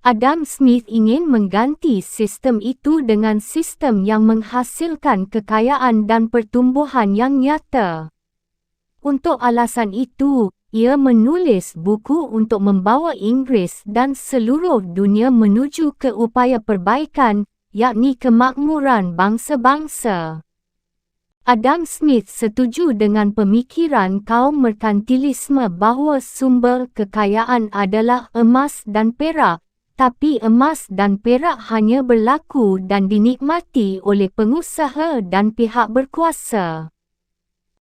Adam Smith ingin mengganti sistem itu dengan sistem yang menghasilkan kekayaan dan pertumbuhan yang nyata. Untuk alasan itu, ia menulis buku untuk membawa Inggeris dan seluruh dunia menuju ke upaya perbaikan, yakni kemakmuran bangsa-bangsa. Adam Smith setuju dengan pemikiran kaum merkantilisme bahawa sumber kekayaan adalah emas dan perak, tapi emas dan perak hanya berlaku dan dinikmati oleh pengusaha dan pihak berkuasa.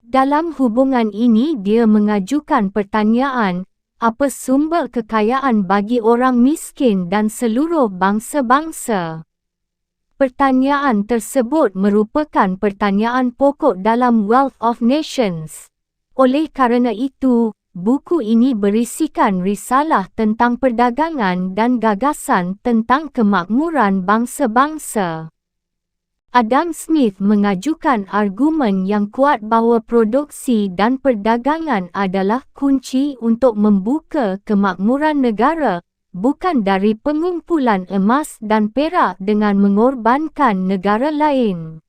Dalam hubungan ini dia mengajukan pertanyaan, apa sumber kekayaan bagi orang miskin dan seluruh bangsa-bangsa? Pertanyaan tersebut merupakan pertanyaan pokok dalam Wealth of Nations. Oleh kerana itu, buku ini berisikan risalah tentang perdagangan dan gagasan tentang kemakmuran bangsa-bangsa. Adam Smith mengajukan argumen yang kuat bahawa produksi dan perdagangan adalah kunci untuk membuka kemakmuran negara, bukan dari pengumpulan emas dan perak dengan mengorbankan negara lain.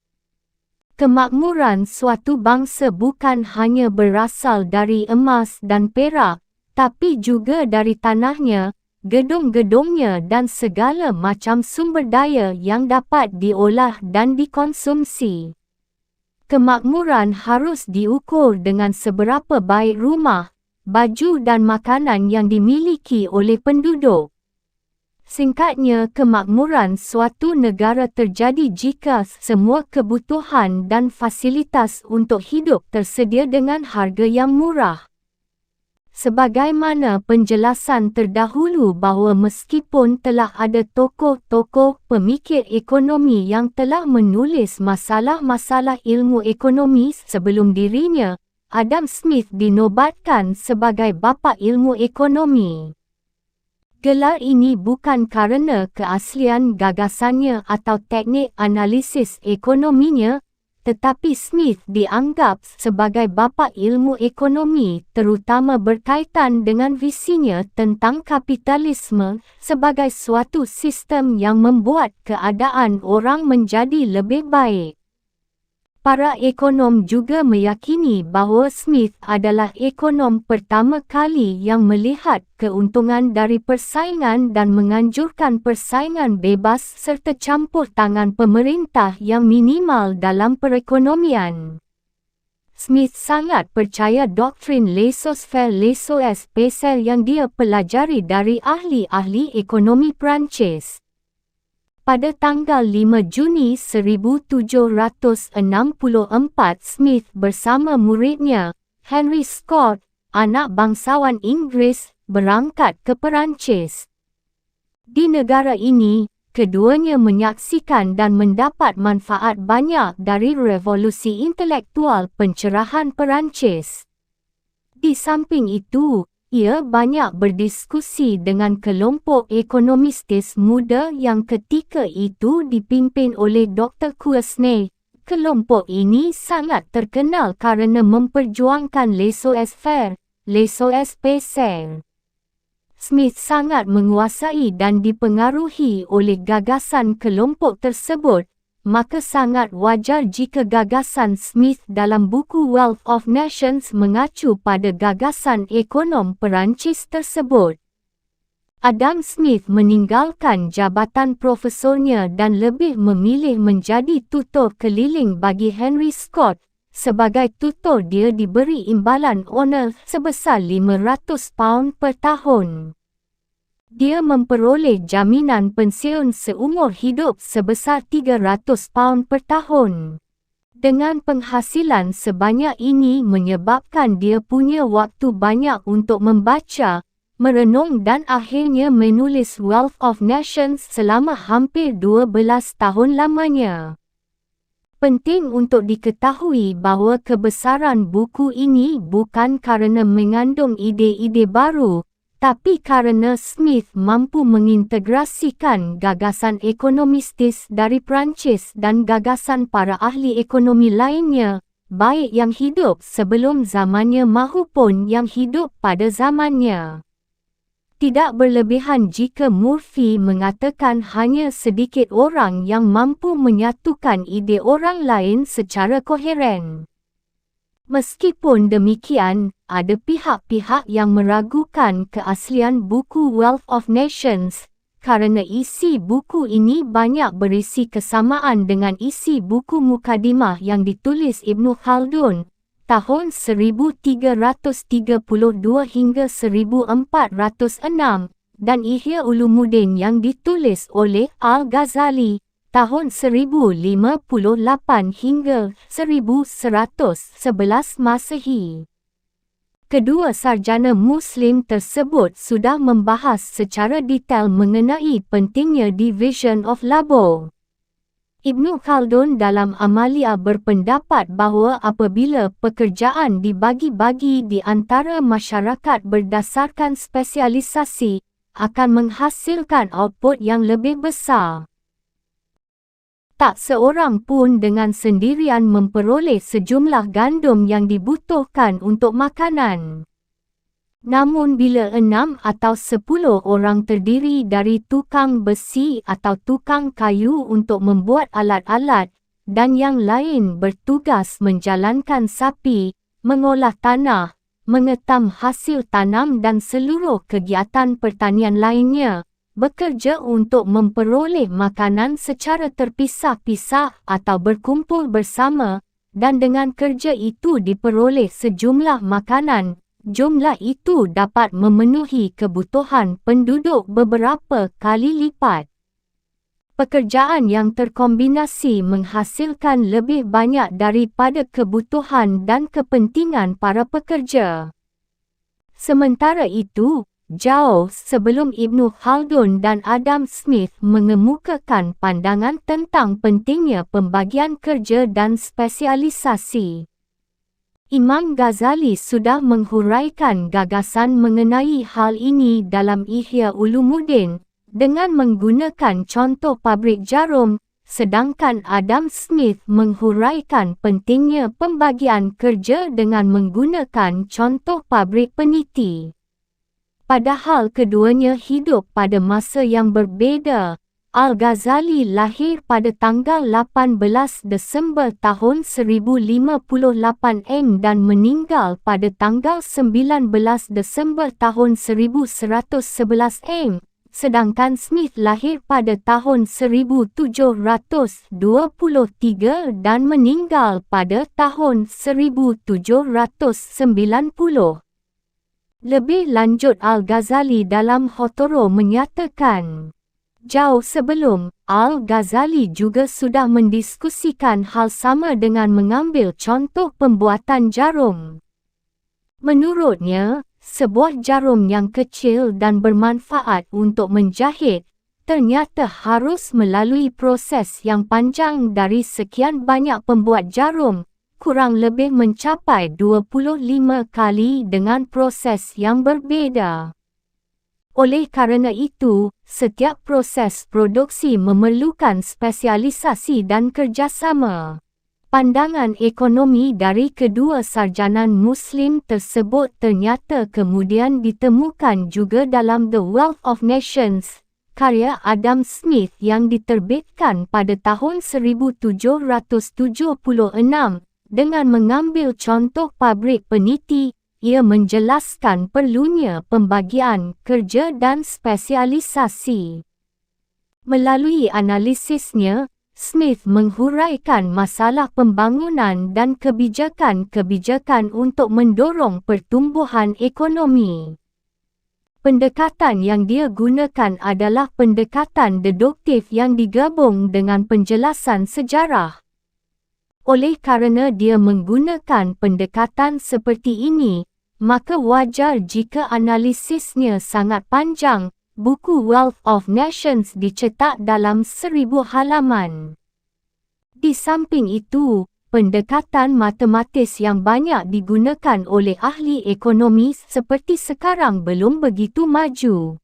Kemakmuran suatu bangsa bukan hanya berasal dari emas dan perak, tapi juga dari tanahnya, gedung-gedungnya dan segala macam sumber daya yang dapat diolah dan dikonsumsi. Kemakmuran harus diukur dengan seberapa baik rumah, baju dan makanan yang dimiliki oleh penduduk. Singkatnya, kemakmuran suatu negara terjadi jika semua kebutuhan dan fasilitas untuk hidup tersedia dengan harga yang murah. Sebagaimana penjelasan terdahulu bahawa meskipun telah ada tokoh-tokoh pemikir ekonomi yang telah menulis masalah-masalah ilmu ekonomi sebelum dirinya, Adam Smith dinobatkan sebagai bapa ilmu ekonomi. Gelar ini bukan kerana keaslian gagasannya atau teknik analisis ekonominya, tetapi Smith dianggap sebagai bapa ilmu ekonomi terutama berkaitan dengan visinya tentang kapitalisme sebagai suatu sistem yang membuat keadaan orang menjadi lebih baik. Para ekonom juga meyakini bahawa Smith adalah ekonom pertama kali yang melihat keuntungan dari persaingan dan menganjurkan persaingan bebas serta campur tangan pemerintah yang minimal dalam perekonomian. Smith sangat percaya doktrin laissez-faire yang dia pelajari dari ahli-ahli ekonomi Perancis. Pada tanggal 5 Juni 1764, Smith bersama muridnya, Henry Scott, anak bangsawan Inggris, berangkat ke Perancis. Di negara ini, keduanya menyaksikan dan mendapat manfaat banyak dari revolusi intelektual pencerahan Perancis. Di samping itu, ia banyak berdiskusi dengan kelompok ekonomistis muda yang ketika itu dipimpin oleh Dr. Quesnay. Kelompok ini sangat terkenal kerana memperjuangkan laissez-faire. Smith sangat menguasai dan dipengaruhi oleh gagasan kelompok tersebut, maka sangat wajar jika gagasan Smith dalam buku Wealth of Nations mengacu pada gagasan ekonom Perancis tersebut. Adam Smith meninggalkan jabatan profesornya dan lebih memilih menjadi tutor keliling bagi Henry Scott. Sebagai tutor dia diberi imbalan honor sebesar £500 per tahun. Dia memperoleh jaminan pensiun seumur hidup sebesar £300 per tahun. Dengan penghasilan sebanyak ini menyebabkan dia punya waktu banyak untuk membaca, merenung dan akhirnya menulis Wealth of Nations selama hampir 12 tahun lamanya. Penting untuk diketahui bahawa kebesaran buku ini bukan kerana mengandung ide-ide baru, tapi kerana Smith mampu mengintegrasikan gagasan ekonomistis dari Perancis dan gagasan para ahli ekonomi lainnya, baik yang hidup sebelum zamannya maupun yang hidup pada zamannya. Tidak berlebihan jika Murphy mengatakan hanya sedikit orang yang mampu menyatukan ide orang lain secara koheren. Meskipun demikian, ada pihak-pihak yang meragukan keaslian buku Wealth of Nations, kerana isi buku ini banyak berisi kesamaan dengan isi buku Mukadimah yang ditulis Ibn Khaldun tahun 1332 hingga 1406 dan Ihya Ulumuddin yang ditulis oleh Al-Ghazali tahun 1058 hingga 1111 Masehi. Kedua sarjana Muslim tersebut sudah membahas secara detail mengenai pentingnya division of labor. Ibn Khaldun dalam Amalia berpendapat bahawa apabila pekerjaan dibagi-bagi di antara masyarakat berdasarkan spesialisasi, akan menghasilkan output yang lebih besar. Tak seorang pun dengan sendirian memperoleh sejumlah gandum yang dibutuhkan untuk makanan. Namun bila 6 atau 10 orang terdiri dari tukang besi atau tukang kayu untuk membuat alat-alat, dan yang lain bertugas menjalankan sapi, mengolah tanah, mengetam hasil tanam dan seluruh kegiatan pertanian lainnya, bekerja untuk memperoleh makanan secara terpisah-pisah atau berkumpul bersama, dan dengan kerja itu diperoleh sejumlah makanan, jumlah itu dapat memenuhi kebutuhan penduduk beberapa kali lipat. Pekerjaan yang terkombinasi menghasilkan lebih banyak daripada kebutuhan dan kepentingan para pekerja. Sementara itu, jauh sebelum Ibn Khaldun dan Adam Smith mengemukakan pandangan tentang pentingnya pembagian kerja dan spesialisasi, Imam Ghazali sudah menghuraikan gagasan mengenai hal ini dalam Ihya Ulumuddin dengan menggunakan contoh pabrik jarum, sedangkan Adam Smith menghuraikan pentingnya pembagian kerja dengan menggunakan contoh pabrik peniti. Padahal keduanya hidup pada masa yang berbeza. Al-Ghazali lahir pada tanggal 18 Desember tahun 1058 dan meninggal pada tanggal 19 Desember tahun 1111 sedangkan Smith lahir pada tahun 1723 dan meninggal pada tahun 1790. Lebih lanjut Al-Ghazali dalam Hotoro menyatakan, jauh sebelum, Al-Ghazali juga sudah mendiskusikan hal sama dengan mengambil contoh pembuatan jarum. Menurutnya, sebuah jarum yang kecil dan bermanfaat untuk menjahit, ternyata harus melalui proses yang panjang dari sekian banyak pembuat jarum, kurang lebih mencapai 25 kali dengan proses yang berbeza. Oleh kerana itu, setiap proses produksi memerlukan spesialisasi dan kerjasama. Pandangan ekonomi dari kedua sarjana Muslim tersebut ternyata kemudian ditemukan juga dalam The Wealth of Nations, karya Adam Smith yang diterbitkan pada tahun 1776. Dengan mengambil contoh pabrik peniti, ia menjelaskan perlunya pembagian kerja dan spesialisasi. Melalui analisisnya, Smith menghuraikan masalah pembangunan dan kebijakan-kebijakan untuk mendorong pertumbuhan ekonomi. Pendekatan yang dia gunakan adalah pendekatan deduktif yang digabung dengan penjelasan sejarah. Oleh kerana dia menggunakan pendekatan seperti ini, maka wajar jika analisisnya sangat panjang. Buku Wealth of Nations dicetak dalam 1000 halaman. Di samping itu, pendekatan matematis yang banyak digunakan oleh ahli ekonomi seperti sekarang belum begitu maju.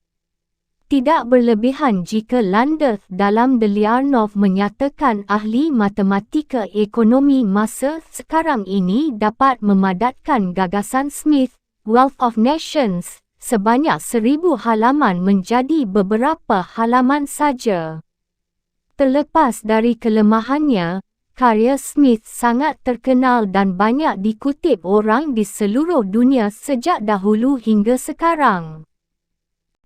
Tidak berlebihan jika Landau dalam The Leonov menyatakan ahli matematika ekonomi masa sekarang ini dapat memadatkan gagasan Smith, Wealth of Nations, sebanyak 1,000 halaman menjadi beberapa halaman saja. Terlepas dari kelemahannya, karya Smith sangat terkenal dan banyak dikutip orang di seluruh dunia sejak dahulu hingga sekarang.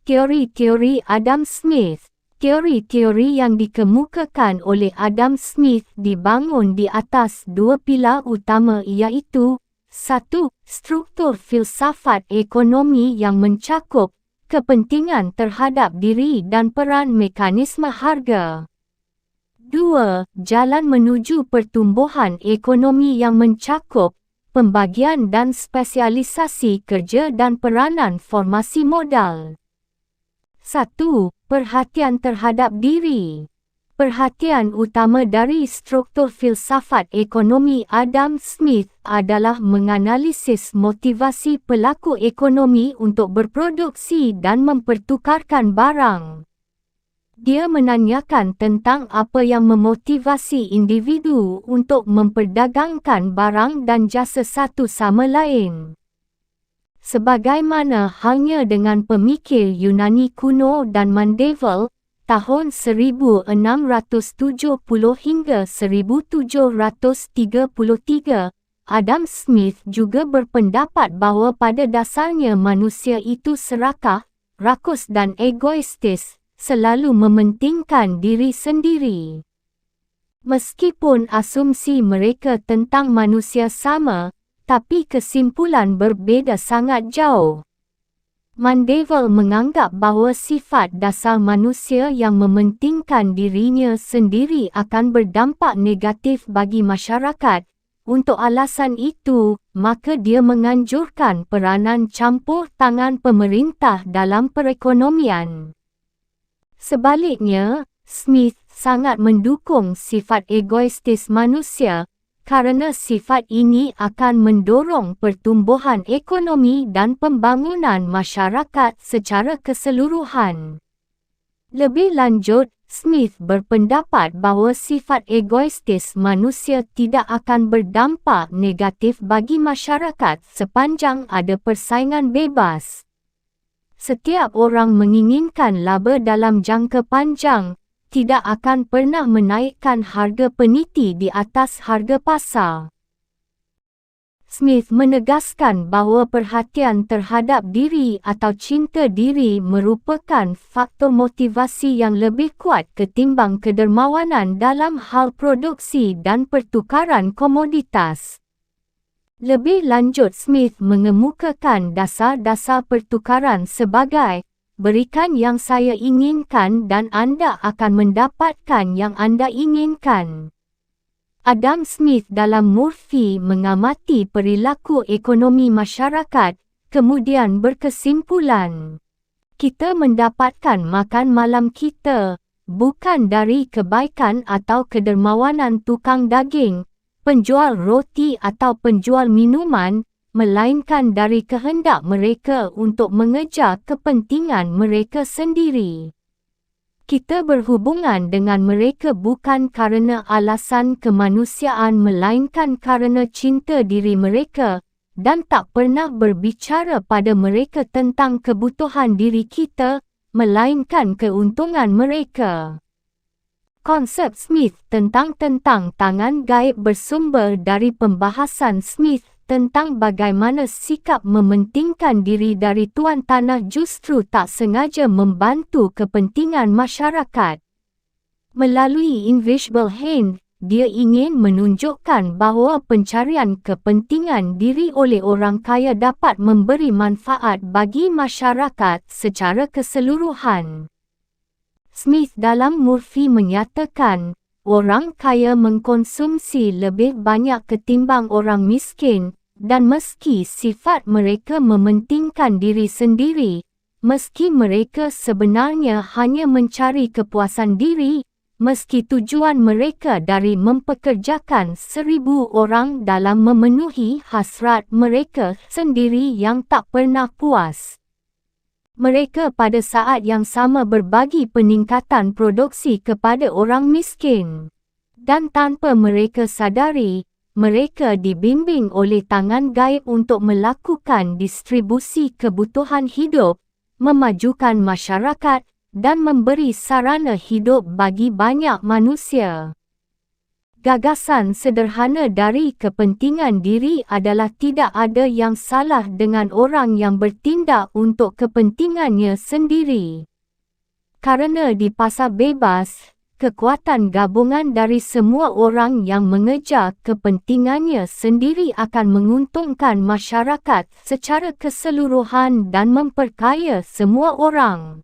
Teori-teori Adam Smith. Teori-teori yang dikemukakan oleh Adam Smith dibangun di atas dua pilar utama iaitu 1. Struktur filsafat ekonomi yang mencakup kepentingan terhadap diri dan peran mekanisme harga. 2. Jalan menuju pertumbuhan ekonomi yang mencakup pembagian dan spesialisasi kerja dan peranan formasi modal. 1. Perhatian terhadap diri. Perhatian utama dari struktur filsafat ekonomi Adam Smith adalah menganalisis motivasi pelaku ekonomi untuk berproduksi dan mempertukarkan barang. Dia menanyakan tentang apa yang memotivasi individu untuk memperdagangkan barang dan jasa satu sama lain. Sebagaimana halnya dengan pemikir Yunani kuno dan Mandeville, tahun 1670 hingga 1733, Adam Smith juga berpendapat bahawa pada dasarnya manusia itu serakah, rakus dan egoistis, selalu mementingkan diri sendiri. Meskipun asumsi mereka tentang manusia sama, tapi kesimpulan berbeza sangat jauh. Mandeville menganggap bahawa sifat dasar manusia yang mementingkan dirinya sendiri akan berdampak negatif bagi masyarakat. Untuk alasan itu, maka dia menganjurkan peranan campur tangan pemerintah dalam perekonomian. Sebaliknya, Smith sangat mendukung sifat egoistis manusia, kerana sifat ini akan mendorong pertumbuhan ekonomi dan pembangunan masyarakat secara keseluruhan. Lebih lanjut, Smith berpendapat bahawa sifat egoistis manusia tidak akan berdampak negatif bagi masyarakat sepanjang ada persaingan bebas. Setiap orang menginginkan laba dalam jangka panjang, tidak akan pernah menaikkan harga peniti di atas harga pasar. Smith menegaskan bahawa perhatian terhadap diri atau cinta diri merupakan faktor motivasi yang lebih kuat ketimbang kedermawanan dalam hal produksi dan pertukaran komoditas. Lebih lanjut, Smith mengemukakan dasar-dasar pertukaran sebagai berikan yang saya inginkan dan anda akan mendapatkan yang anda inginkan. Adam Smith dalam Murphy mengamati perilaku ekonomi masyarakat, kemudian berkesimpulan, kita mendapatkan makan malam kita, bukan dari kebaikan atau kedermawanan tukang daging, penjual roti atau penjual minuman, melainkan dari kehendak mereka untuk mengejar kepentingan mereka sendiri. Kita berhubungan dengan mereka bukan kerana alasan kemanusiaan melainkan kerana cinta diri mereka, dan tak pernah berbicara pada mereka tentang kebutuhan diri kita, melainkan keuntungan mereka. Konsep Smith tentang tangan gaib bersumber dari pembahasan Smith tentang bagaimana sikap mementingkan diri dari tuan tanah justru tak sengaja membantu kepentingan masyarakat. Melalui Invisible Hand, dia ingin menunjukkan bahawa pencarian kepentingan diri oleh orang kaya dapat memberi manfaat bagi masyarakat secara keseluruhan. Smith dalam Murphy menyatakan, orang kaya mengkonsumsi lebih banyak ketimbang orang miskin, dan meski sifat mereka mementingkan diri sendiri, meski mereka sebenarnya hanya mencari kepuasan diri, meski tujuan mereka dari mempekerjakan 1,000 orang dalam memenuhi hasrat mereka sendiri yang tak pernah puas. Mereka pada saat yang sama berbagi peningkatan produksi kepada orang miskin. Dan tanpa mereka sadari, mereka dibimbing oleh tangan gaib untuk melakukan distribusi kebutuhan hidup, memajukan masyarakat, dan memberi sarana hidup bagi banyak manusia. Gagasan sederhana dari kepentingan diri adalah tidak ada yang salah dengan orang yang bertindak untuk kepentingannya sendiri. Karena di pasar bebas, kekuatan gabungan dari semua orang yang mengejar kepentingannya sendiri akan menguntungkan masyarakat secara keseluruhan dan memperkaya semua orang.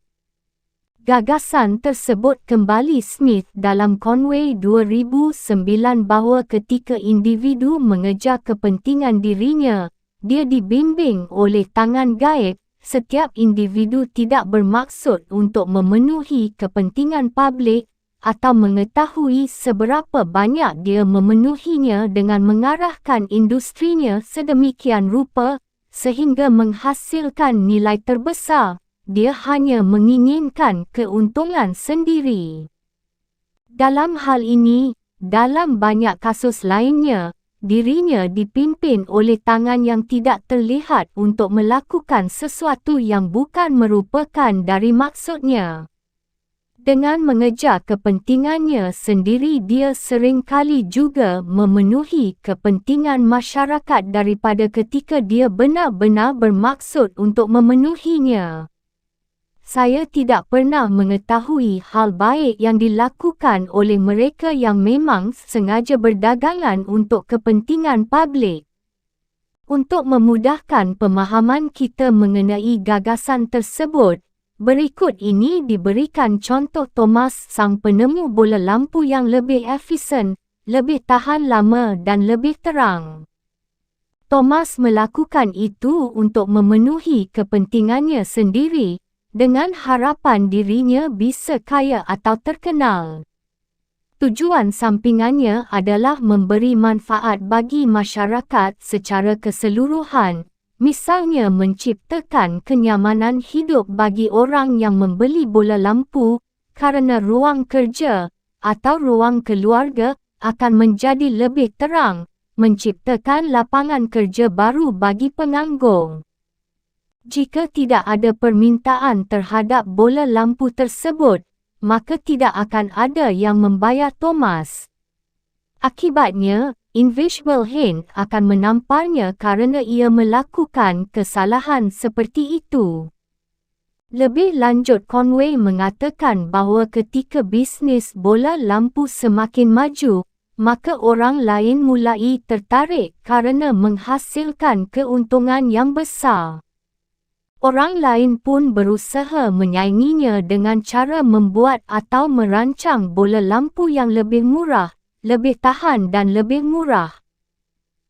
Gagasan tersebut kembali Smith dalam Conway 2009 bahawa ketika individu mengejar kepentingan dirinya, dia dibimbing oleh tangan gaib. Setiap individu tidak bermaksud untuk memenuhi kepentingan publik atau mengetahui seberapa banyak dia memenuhinya dengan mengarahkan industrinya sedemikian rupa sehingga menghasilkan nilai terbesar. Dia hanya menginginkan keuntungan sendiri. Dalam hal ini, dalam banyak kasus lainnya, dirinya dipimpin oleh tangan yang tidak terlihat untuk melakukan sesuatu yang bukan merupakan dari maksudnya. Dengan mengejar kepentingannya sendiri, dia seringkali juga memenuhi kepentingan masyarakat daripada ketika dia benar-benar bermaksud untuk memenuhinya. Saya tidak pernah mengetahui hal baik yang dilakukan oleh mereka yang memang sengaja berdagangan untuk kepentingan publik. Untuk memudahkan pemahaman kita mengenai gagasan tersebut, berikut ini diberikan contoh Thomas, sang penemu bola lampu yang lebih efisien, lebih tahan lama dan lebih terang. Thomas melakukan itu untuk memenuhi kepentingannya sendiri, dengan harapan dirinya bisa kaya atau terkenal. Tujuan sampingannya adalah memberi manfaat bagi masyarakat secara keseluruhan, misalnya menciptakan kenyamanan hidup bagi orang yang membeli bola lampu, kerana ruang kerja atau ruang keluarga akan menjadi lebih terang, menciptakan lapangan kerja baru bagi penganggur. Jika tidak ada permintaan terhadap bola lampu tersebut, maka tidak akan ada yang membayar Thomas. Akibatnya, Invisible Hand akan menamparnya kerana ia melakukan kesalahan seperti itu. Lebih lanjut, Conway mengatakan bahawa ketika bisnes bola lampu semakin maju, maka orang lain mulai tertarik kerana menghasilkan keuntungan yang besar. Orang lain pun berusaha menyainginya dengan cara membuat atau merancang bola lampu yang lebih murah, lebih tahan dan lebih murah.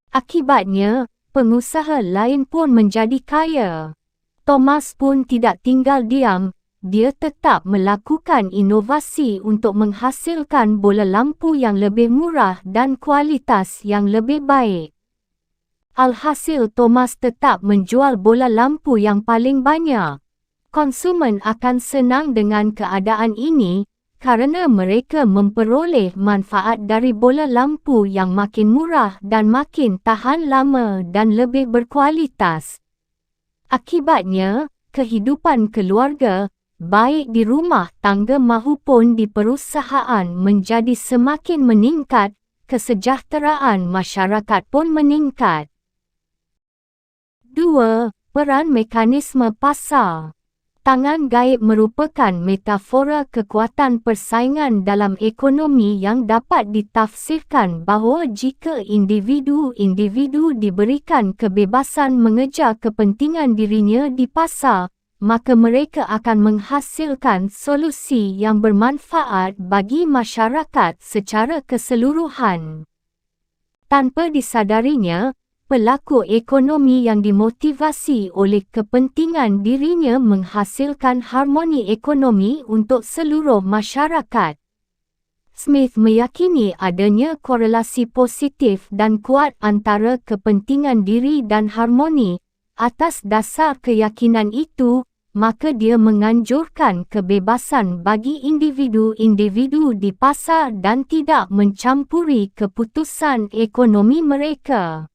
Akibatnya, pengusaha lain pun menjadi kaya. Thomas pun tidak tinggal diam, dia tetap melakukan inovasi untuk menghasilkan bola lampu yang lebih murah dan kualitas yang lebih baik. Alhasil, Thomas tetap menjual bola lampu yang paling banyak. Konsumen akan senang dengan keadaan ini, kerana mereka memperoleh manfaat dari bola lampu yang makin murah dan makin tahan lama dan lebih berkualitas. Akibatnya, kehidupan keluarga, baik di rumah tangga maupun di perusahaan, menjadi semakin meningkat, kesejahteraan masyarakat pun meningkat. 2. Peran mekanisme pasar. Tangan gaib merupakan metafora kekuatan persaingan dalam ekonomi yang dapat ditafsirkan bahawa jika individu-individu diberikan kebebasan mengejar kepentingan dirinya di pasar, maka mereka akan menghasilkan solusi yang bermanfaat bagi masyarakat secara keseluruhan. Tanpa disadarinya, pelaku ekonomi yang dimotivasi oleh kepentingan dirinya menghasilkan harmoni ekonomi untuk seluruh masyarakat. Smith meyakini adanya korelasi positif dan kuat antara kepentingan diri dan harmoni. Atas dasar keyakinan itu, maka dia menganjurkan kebebasan bagi individu-individu di pasar dan tidak mencampuri keputusan ekonomi mereka.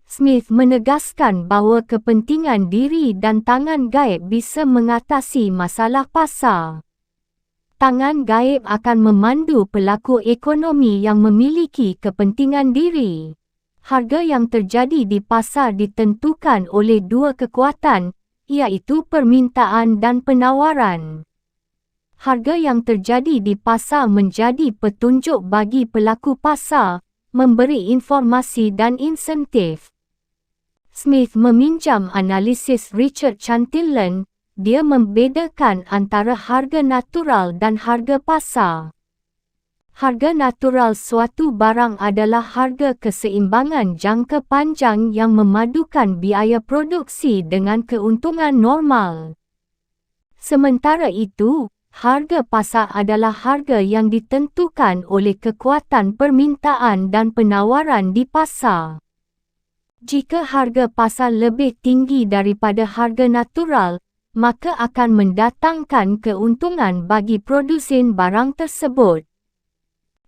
Smith menegaskan bahawa kepentingan diri dan tangan gaib bisa mengatasi masalah pasar. Tangan gaib akan memandu pelaku ekonomi yang memiliki kepentingan diri. Harga yang terjadi di pasar ditentukan oleh dua kekuatan, iaitu permintaan dan penawaran. Harga yang terjadi di pasar menjadi petunjuk bagi pelaku pasar, memberi informasi dan insentif. Smith meminjam analisis Richard Cantillon. Dia membedakan antara harga natural dan harga pasar. Harga natural suatu barang adalah harga keseimbangan jangka panjang yang memadukan biaya produksi dengan keuntungan normal. Sementara itu, harga pasar adalah harga yang ditentukan oleh kekuatan permintaan dan penawaran di pasar. Jika harga pasar lebih tinggi daripada harga natural, maka akan mendatangkan keuntungan bagi produsen barang tersebut.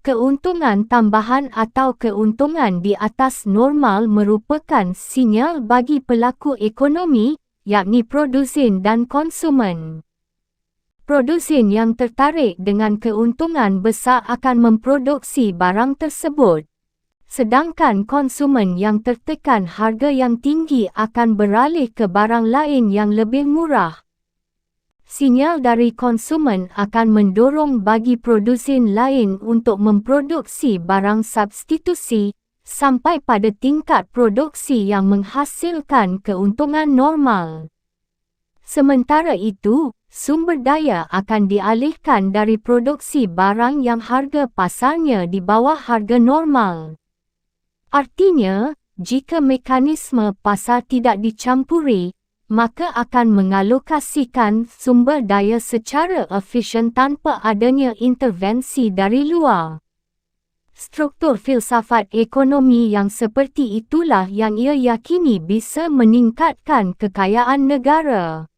Keuntungan tambahan atau keuntungan di atas normal merupakan sinyal bagi pelaku ekonomi, yakni produsen dan konsumen. Produsen yang tertarik dengan keuntungan besar akan memproduksi barang tersebut. Sedangkan konsumen yang tertekan harga yang tinggi akan beralih ke barang lain yang lebih murah. Sinyal dari konsumen akan mendorong bagi produsen lain untuk memproduksi barang substitusi, sampai pada tingkat produksi yang menghasilkan keuntungan normal. Sementara itu, sumber daya akan dialihkan dari produksi barang yang harga pasarnya di bawah harga normal. Artinya, jika mekanisme pasar tidak dicampuri, maka akan mengalokasikan sumber daya secara efisien tanpa adanya intervensi dari luar. Struktur filsafat ekonomi yang seperti itulah yang ia yakini bisa meningkatkan kekayaan negara.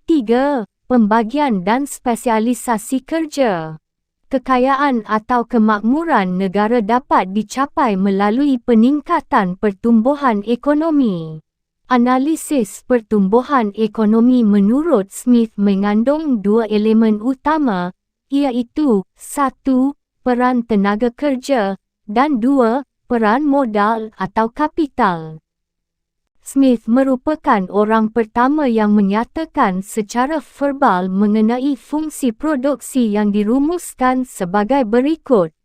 3. Pembagian dan spesialisasi kerja. Kekayaan atau kemakmuran negara dapat dicapai melalui peningkatan pertumbuhan ekonomi. Analisis pertumbuhan ekonomi menurut Smith mengandung dua elemen utama, iaitu 1. Peran tenaga kerja, dan 2. Peran modal atau kapital. Smith merupakan orang pertama yang menyatakan secara verbal mengenai fungsi produksi yang dirumuskan sebagai berikut.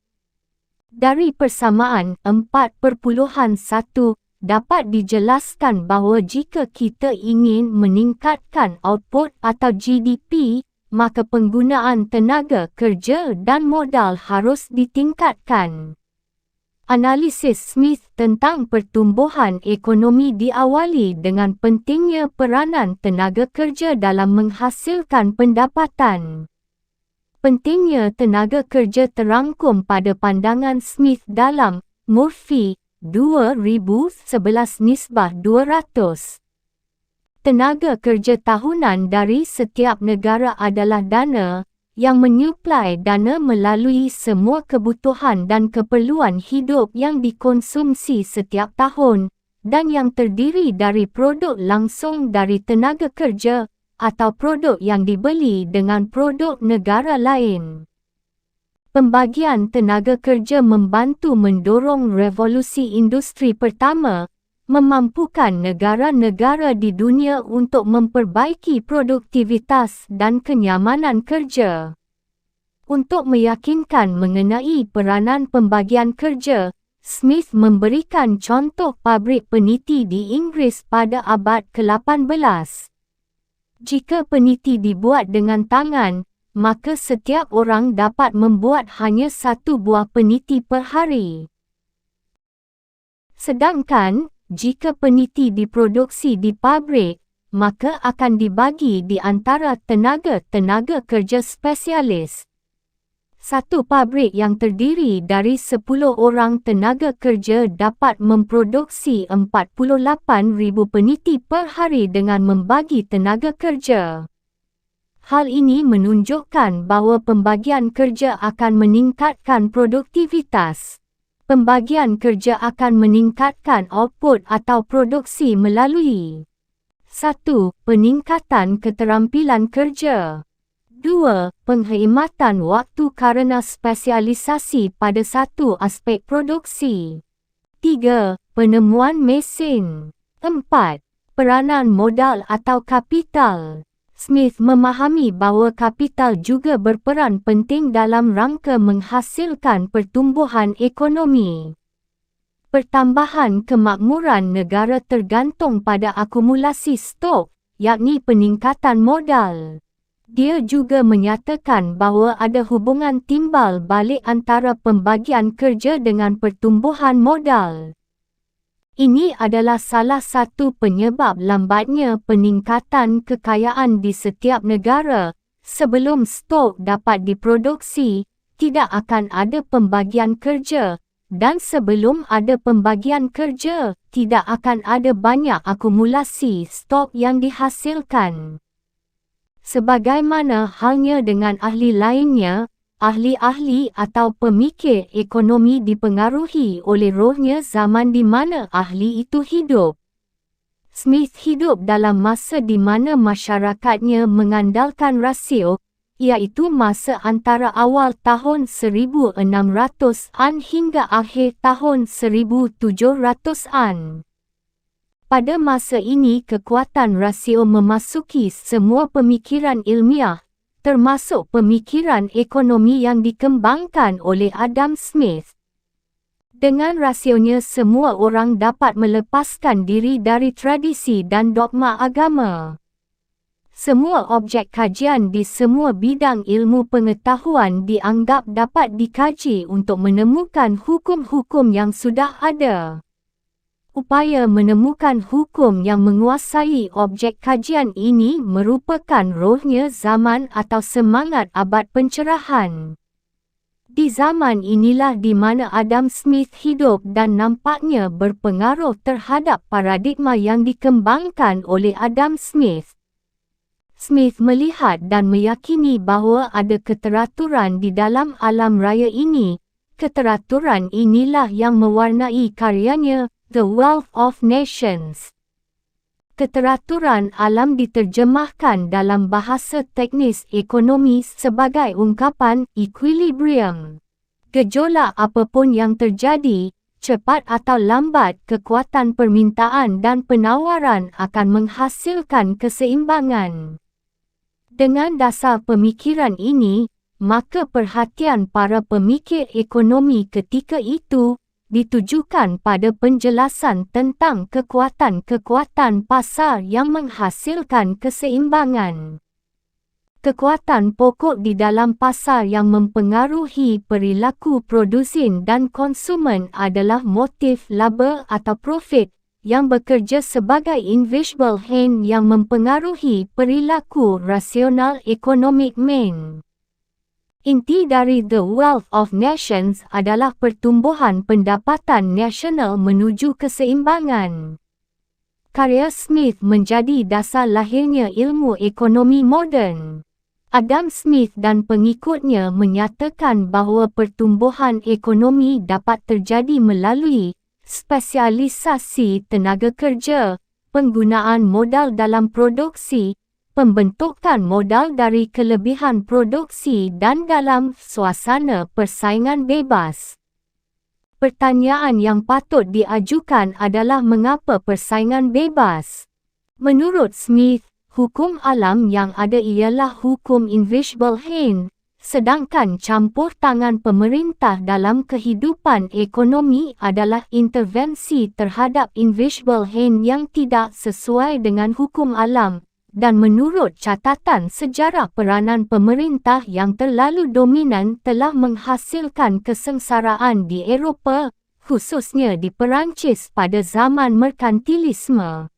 Dari persamaan 4.1, dapat dijelaskan bahawa jika kita ingin meningkatkan output atau GDP, maka penggunaan tenaga kerja dan modal harus ditingkatkan. Analisis Smith tentang pertumbuhan ekonomi diawali dengan pentingnya peranan tenaga kerja dalam menghasilkan pendapatan. Pentingnya tenaga kerja terangkum pada pandangan Smith dalam Murphy 2011-200. Tenaga kerja tahunan dari setiap negara adalah dana, yang menyuplai dana melalui semua kebutuhan dan keperluan hidup yang dikonsumsi setiap tahun, dan yang terdiri dari produk langsung dari tenaga kerja, atau produk yang dibeli dengan produk negara lain. Pembagian tenaga kerja membantu mendorong revolusi industri pertama, memampukan negara-negara di dunia untuk memperbaiki produktivitas dan kenyamanan kerja. Untuk meyakinkan mengenai peranan pembagian kerja, Smith memberikan contoh pabrik peniti di Inggris pada abad ke-18. Jika peniti dibuat dengan tangan, maka setiap orang dapat membuat hanya satu buah peniti per hari. Sedangkan, jika peniti diproduksi di pabrik, maka akan dibagi di antara tenaga-tenaga kerja spesialis. Satu pabrik yang terdiri dari 10 orang tenaga kerja dapat memproduksi 48,000 peniti per hari dengan membagi tenaga kerja. Hal ini menunjukkan bahawa pembagian kerja akan meningkatkan produktivitas. Pembagian kerja akan meningkatkan output atau produksi melalui 1. Peningkatan keterampilan kerja. 2. Penghematan waktu kerana spesialisasi pada satu aspek produksi. 3. Penemuan mesin. 4. Peranan modal atau kapital. Smith memahami bahawa kapital juga berperan penting dalam rangka menghasilkan pertumbuhan ekonomi. Pertambahan kemakmuran negara tergantung pada akumulasi stok, yakni peningkatan modal. Dia juga menyatakan bahawa ada hubungan timbal balik antara pembagian kerja dengan pertumbuhan modal. Ini adalah salah satu penyebab lambatnya peningkatan kekayaan di setiap negara. Sebelum stok dapat diproduksi, tidak akan ada pembagian kerja, dan sebelum ada pembagian kerja, tidak akan ada banyak akumulasi stok yang dihasilkan. Sebagaimana halnya dengan ahli lainnya, ahli-ahli atau pemikir ekonomi dipengaruhi oleh rohnya zaman di mana ahli itu hidup. Smith hidup dalam masa di mana masyarakatnya mengandalkan rasio, iaitu masa antara awal tahun 1600-an hingga akhir tahun 1700-an. Pada masa ini kekuatan rasio memasuki semua pemikiran ilmiah, termasuk pemikiran ekonomi yang dikembangkan oleh Adam Smith. Dengan rasionya semua orang dapat melepaskan diri dari tradisi dan dogma agama. Semua objek kajian di semua bidang ilmu pengetahuan dianggap dapat dikaji untuk menemukan hukum-hukum yang sudah ada. Upaya menemukan hukum yang menguasai objek kajian ini merupakan rohnya zaman atau semangat abad pencerahan. Di zaman inilah di mana Adam Smith hidup dan nampaknya berpengaruh terhadap paradigma yang dikembangkan oleh Adam Smith. Smith melihat dan meyakini bahawa ada keteraturan di dalam alam raya ini. Keteraturan inilah yang mewarnai karyanya, The Wealth of Nations. Keteraturan alam diterjemahkan dalam bahasa teknis ekonomi sebagai ungkapan equilibrium. Gejolak apapun yang terjadi, cepat atau lambat kekuatan permintaan dan penawaran akan menghasilkan keseimbangan. Dengan dasar pemikiran ini, maka perhatian para pemikir ekonomi ketika itu ditujukan pada penjelasan tentang kekuatan-kekuatan pasar yang menghasilkan keseimbangan. Kekuatan pokok di dalam pasar yang mempengaruhi perilaku produsen dan konsumen adalah motif laba atau profit, yang bekerja sebagai invisible hand yang mempengaruhi perilaku rasional ekonomik main. Inti dari The Wealth of Nations adalah pertumbuhan pendapatan nasional menuju keseimbangan. Karya Smith menjadi dasar lahirnya ilmu ekonomi moden. Adam Smith dan pengikutnya menyatakan bahawa pertumbuhan ekonomi dapat terjadi melalui spesialisasi tenaga kerja, penggunaan modal dalam produksi, pembentukan modal dari kelebihan produksi dan dalam suasana persaingan bebas. Pertanyaan yang patut diajukan adalah mengapa persaingan bebas? Menurut Smith, hukum alam yang ada ialah hukum invisible hand, sedangkan campur tangan pemerintah dalam kehidupan ekonomi adalah intervensi terhadap invisible hand yang tidak sesuai dengan hukum alam. Dan menurut catatan sejarah peranan pemerintah yang terlalu dominan telah menghasilkan kesengsaraan di Eropah, khususnya di Perancis pada zaman merkantilisme.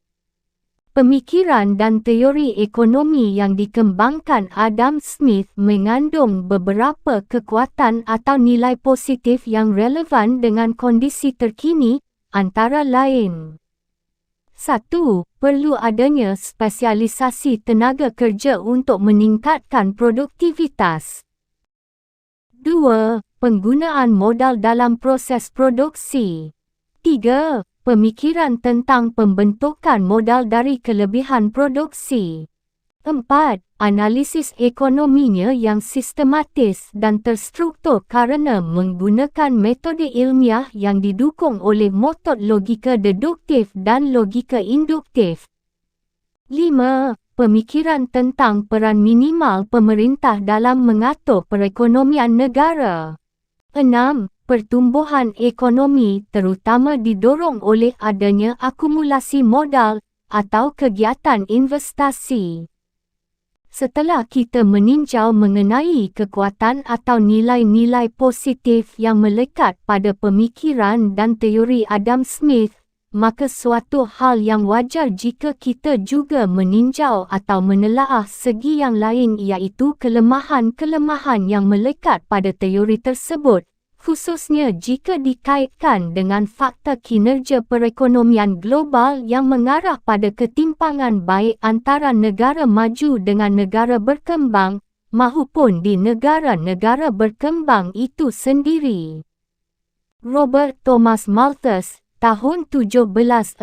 Pemikiran dan teori ekonomi yang dikembangkan Adam Smith mengandung beberapa kekuatan atau nilai positif yang relevan dengan kondisi terkini, antara lain. 1. Perlu adanya spesialisasi tenaga kerja untuk meningkatkan produktivitas. 2. Penggunaan modal dalam proses produksi. 3. Pemikiran tentang pembentukan modal dari kelebihan produksi. 4. Analisis ekonominya yang sistematis dan terstruktur kerana menggunakan metode ilmiah yang didukung oleh metode logika deduktif dan logika induktif. 5. Pemikiran tentang peran minimal pemerintah dalam mengatur perekonomian negara. 6. Pertumbuhan ekonomi terutama didorong oleh adanya akumulasi modal atau kegiatan investasi. Setelah kita meninjau mengenai kekuatan atau nilai-nilai positif yang melekat pada pemikiran dan teori Adam Smith, maka suatu hal yang wajar jika kita juga meninjau atau menelaah segi yang lain, iaitu kelemahan-kelemahan yang melekat pada teori tersebut, khususnya jika dikaitkan dengan fakta kinerja perekonomian global yang mengarah pada ketimpangan baik antara negara maju dengan negara berkembang, mahupun di negara-negara berkembang itu sendiri. Robert Thomas Malthus, tahun 1766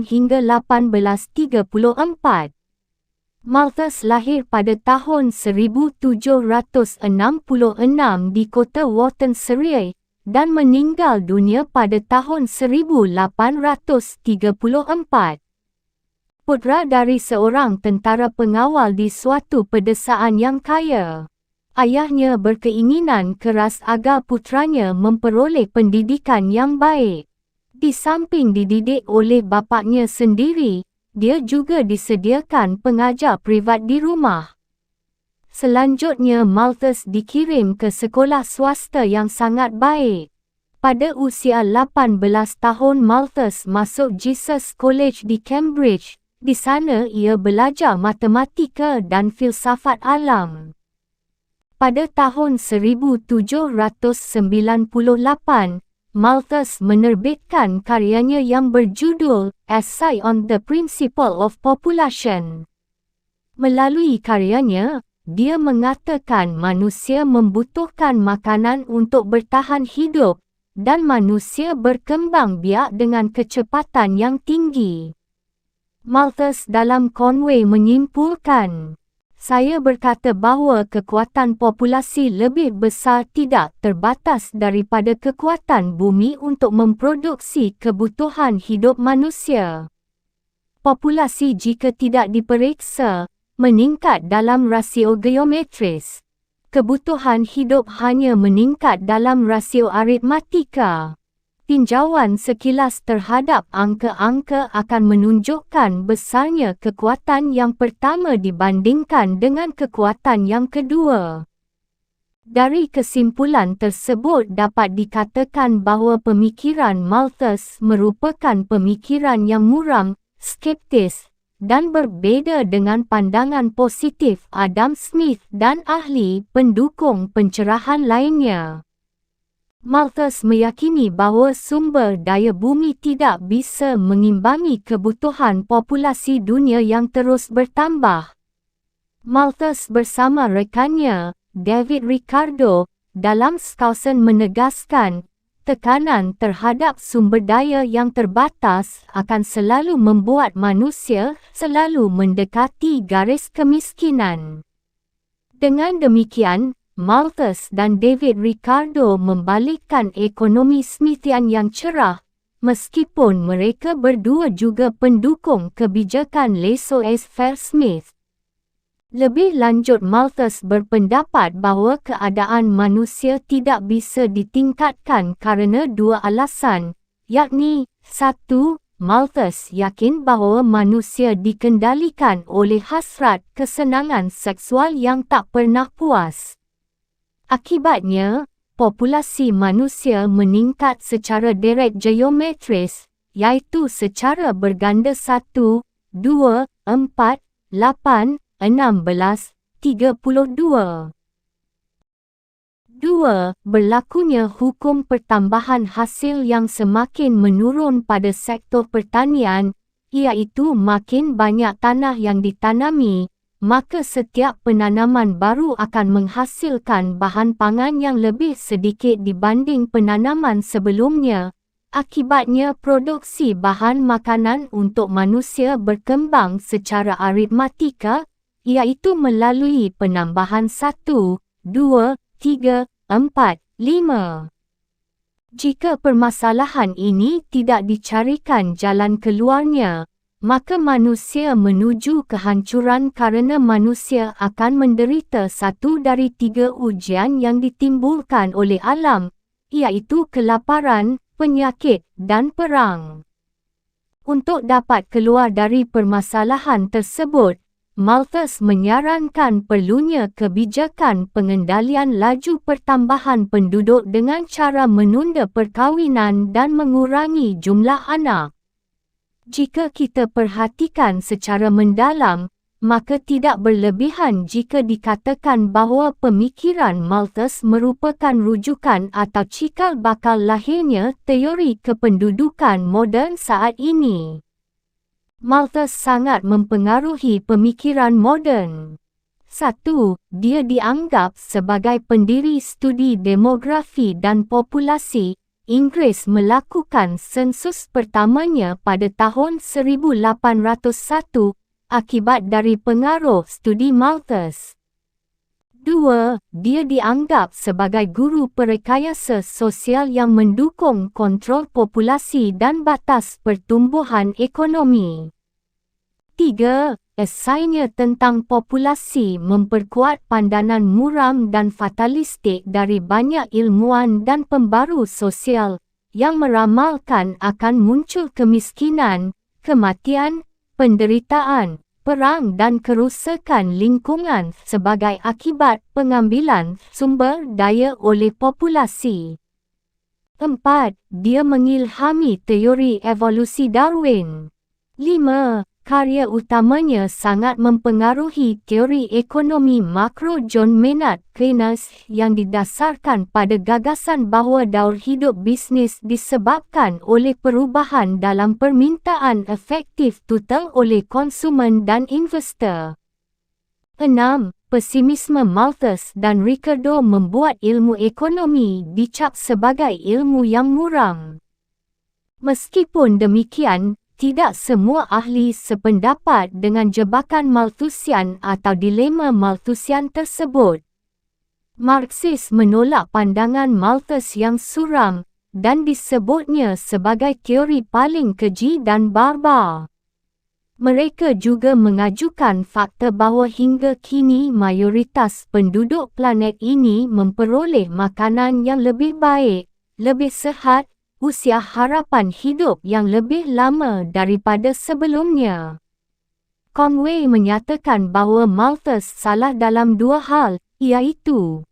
hingga 1834. Malthus lahir pada tahun 1766 di kota Wotton, Surrey, dan meninggal dunia pada tahun 1834. Putera dari seorang tentara pengawal di suatu pedesaan yang kaya. Ayahnya berkeinginan keras agar putranya memperoleh pendidikan yang baik. Di samping dididik oleh bapaknya sendiri, dia juga disediakan pengajar privat di rumah. Selanjutnya Malthus dikirim ke sekolah swasta yang sangat baik. Pada usia 18 tahun Malthus masuk Jesus College di Cambridge. Di sana ia belajar matematika dan filsafat alam. Pada tahun 1798, Malthus menerbitkan karyanya yang berjudul Essay on the Principle of Population. Melalui karyanya, dia mengatakan manusia membutuhkan makanan untuk bertahan hidup, dan manusia berkembang biak dengan kecepatan yang tinggi. Malthus dalam Conway menyimpulkan, "Saya berkata bahawa kekuatan populasi lebih besar tidak terbatas daripada kekuatan bumi untuk memproduksi kebutuhan hidup manusia. Populasi jika tidak diperiksa, meningkat dalam rasio geometris. Kebutuhan hidup hanya meningkat dalam rasio aritmatika." Tinjauan sekilas terhadap angka-angka akan menunjukkan besarnya kekuatan yang pertama dibandingkan dengan kekuatan yang kedua. Dari kesimpulan tersebut dapat dikatakan bahawa pemikiran Malthus merupakan pemikiran yang muram, skeptis, dan berbeza dengan pandangan positif Adam Smith dan ahli pendukung pencerahan lainnya. Malthus meyakini bahawa sumber daya bumi tidak bisa mengimbangi kebutuhan populasi dunia yang terus bertambah. Malthus bersama rekannya, David Ricardo, dalam Skousen menegaskan, tekanan terhadap sumber daya yang terbatas akan selalu membuat manusia selalu mendekati garis kemiskinan. Dengan demikian, Malthus dan David Ricardo membalikkan ekonomi Smithian yang cerah, meskipun mereka berdua juga pendukung kebijakan laissez-faire Smith. Lebih lanjut, Malthus berpendapat bahawa keadaan manusia tidak bisa ditingkatkan kerana dua alasan, yakni, 1. Malthus yakin bahawa manusia dikendalikan oleh hasrat kesenangan seksual yang tak pernah puas. Akibatnya, populasi manusia meningkat secara direct geometris, iaitu secara berganda 1, 2, 4, 8, 16, 32. 2. Berlakunya hukum pertambahan hasil yang semakin menurun pada sektor pertanian, iaitu makin banyak tanah yang ditanami, maka setiap penanaman baru akan menghasilkan bahan pangan yang lebih sedikit dibanding penanaman sebelumnya. Akibatnya produksi bahan makanan untuk manusia berkembang secara aritmatika, iaitu melalui penambahan 1, 2, 3, 4, 5. Jika permasalahan ini tidak dicarikan jalan keluarnya, maka manusia menuju kehancuran kerana manusia akan menderita satu dari 3 ujian yang ditimbulkan oleh alam, iaitu kelaparan, penyakit, dan perang. Untuk dapat keluar dari permasalahan tersebut, Malthus menyarankan perlunya kebijakan pengendalian laju pertambahan penduduk dengan cara menunda perkahwinan dan mengurangi jumlah anak. Jika kita perhatikan secara mendalam, maka tidak berlebihan jika dikatakan bahawa pemikiran Malthus merupakan rujukan atau cikal bakal lahirnya teori kependudukan moden saat ini. Malthus sangat mempengaruhi pemikiran moden. 1. Dia dianggap sebagai pendiri studi demografi dan populasi. Inggris melakukan sensus pertamanya pada tahun 1801 akibat dari pengaruh studi Malthus. 2. Dia dianggap sebagai guru perekayasa sosial yang mendukung kontrol populasi dan batas pertumbuhan ekonomi. 3. Esainya tentang populasi memperkuat pandangan muram dan fatalistik dari banyak ilmuwan dan pembaru sosial yang meramalkan akan muncul kemiskinan, kematian, penderitaan, perang dan kerusakan lingkungan sebagai akibat pengambilan sumber daya oleh populasi. 4. Dia mengilhami teori evolusi Darwin. 5. Karya utamanya sangat mempengaruhi teori ekonomi makro John Maynard Keynes yang didasarkan pada gagasan bahawa daur hidup bisnis disebabkan oleh perubahan dalam permintaan efektif total oleh konsumen dan investor. 6. Pesimisme Malthus dan Ricardo membuat ilmu ekonomi dicap sebagai ilmu yang muram. Meskipun demikian, tidak semua ahli sependapat dengan jebakan Malthusian atau dilema Malthusian tersebut. Marxis menolak pandangan Malthus yang suram dan disebutnya sebagai teori paling keji dan barbar. Mereka juga mengajukan fakta bahawa hingga kini mayoritas penduduk planet ini memperoleh makanan yang lebih baik, lebih sihat, usia harapan hidup yang lebih lama daripada sebelumnya. Conway menyatakan bahawa Malthus salah dalam 2 hal, iaitu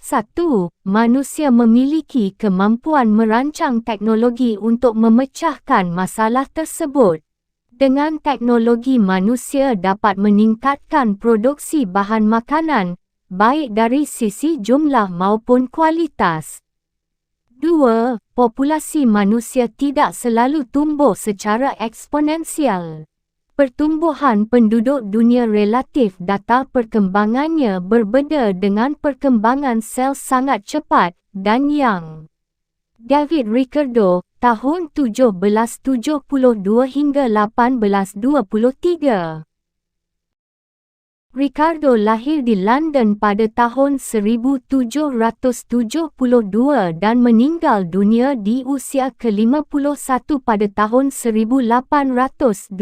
1. Manusia memiliki kemampuan merancang teknologi untuk memecahkan masalah tersebut. Dengan teknologi manusia dapat meningkatkan produksi bahan makanan, baik dari sisi jumlah maupun kualitas. 2. Populasi manusia tidak selalu tumbuh secara eksponensial. Pertumbuhan penduduk dunia relatif data perkembangannya berbeza dengan perkembangan sel sangat cepat dan yang. David Ricardo, tahun 1772 hingga 1823. Ricardo lahir di London pada tahun 1772 dan meninggal dunia di usia ke-51 pada tahun 1823.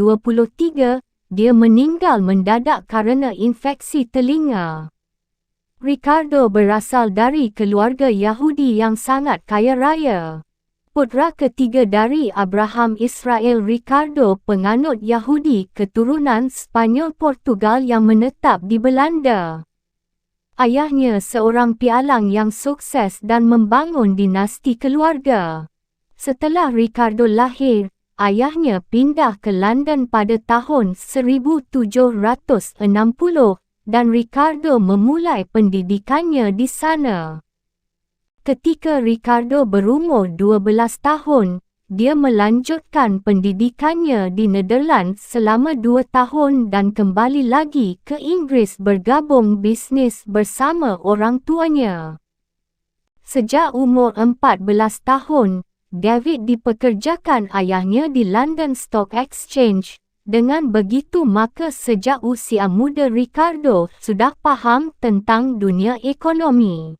Dia meninggal mendadak kerana infeksi telinga. Ricardo berasal dari keluarga Yahudi yang sangat kaya raya. Putera ketiga dari Abraham Israel Ricardo, penganut Yahudi keturunan Spanyol Portugal yang menetap di Belanda. Ayahnya seorang pialang yang sukses dan membangun dinasti keluarga. Setelah Ricardo lahir, ayahnya pindah ke London pada tahun 1760 dan Ricardo memulai pendidikannya di sana. Ketika Ricardo berumur 12 tahun, dia melanjutkan pendidikannya di Netherlands selama 2 tahun dan kembali lagi ke Inggris bergabung bisnis bersama orang tuanya. Sejak umur 14 tahun, David dipekerjakan ayahnya di London Stock Exchange. Dengan begitu maka sejak usia muda Ricardo sudah faham tentang dunia ekonomi.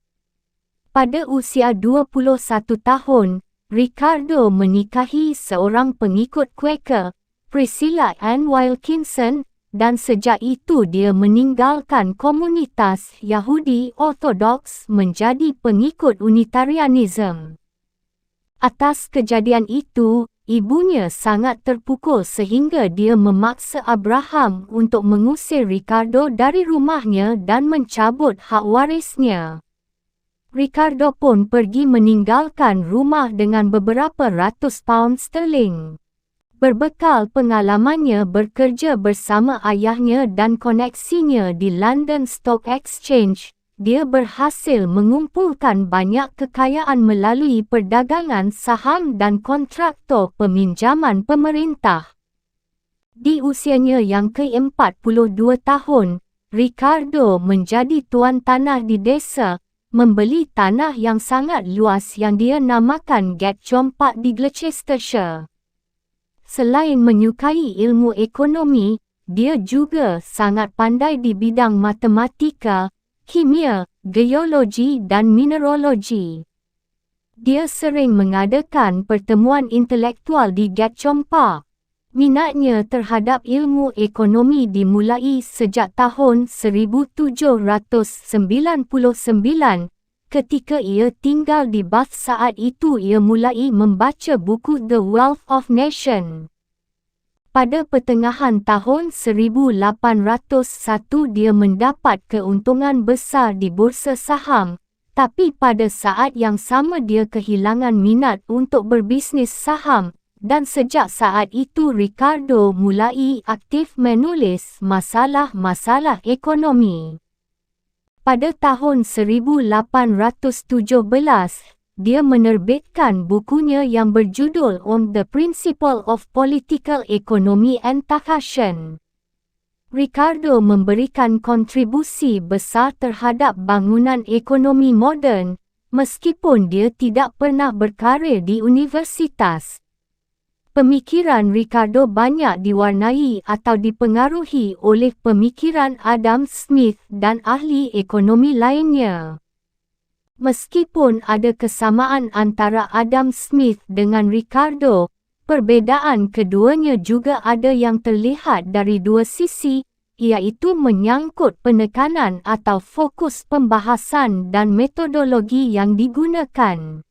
Pada usia 21 tahun, Ricardo menikahi seorang pengikut Quaker, Priscilla Ann Wilkinson, dan sejak itu dia meninggalkan komunitas Yahudi Ortodoks menjadi pengikut Unitarianism. Atas kejadian itu, ibunya sangat terpukul sehingga dia memaksa Abraham untuk mengusir Ricardo dari rumahnya dan mencabut hak warisnya. Ricardo pun pergi meninggalkan rumah dengan beberapa ratus pound sterling. Berbekal pengalamannya bekerja bersama ayahnya dan koneksinya di London Stock Exchange, dia berhasil mengumpulkan banyak kekayaan melalui perdagangan saham dan kontraktor peminjaman pemerintah. Di usianya yang ke-42 tahun, Ricardo menjadi tuan tanah di desa, membeli tanah yang sangat luas yang dia namakan Gatcombe Park di Gloucestershire. Selain menyukai ilmu ekonomi, dia juga sangat pandai di bidang matematika, kimia, geologi dan mineralogi. Dia sering mengadakan pertemuan intelektual di Gatcombe Park. Minatnya terhadap ilmu ekonomi dimulai sejak tahun 1799 ketika ia tinggal di Bath. Saat itu ia mulai membaca buku The Wealth of Nations. Pada pertengahan tahun 1801 dia mendapat keuntungan besar di bursa saham, tapi pada saat yang sama dia kehilangan minat untuk berbisnis saham, dan sejak saat itu Ricardo mulai aktif menulis masalah-masalah ekonomi. Pada tahun 1817, dia menerbitkan bukunya yang berjudul On the Principle of Political Economy and Taxation. Ricardo memberikan kontribusi besar terhadap bangunan ekonomi moden, meskipun dia tidak pernah berkarir di universitas. Pemikiran Ricardo banyak diwarnai atau dipengaruhi oleh pemikiran Adam Smith dan ahli ekonomi lainnya. Meskipun ada kesamaan antara Adam Smith dengan Ricardo, perbedaan keduanya juga ada yang terlihat dari dua sisi, iaitu menyangkut penekanan atau fokus pembahasan dan metodologi yang digunakan.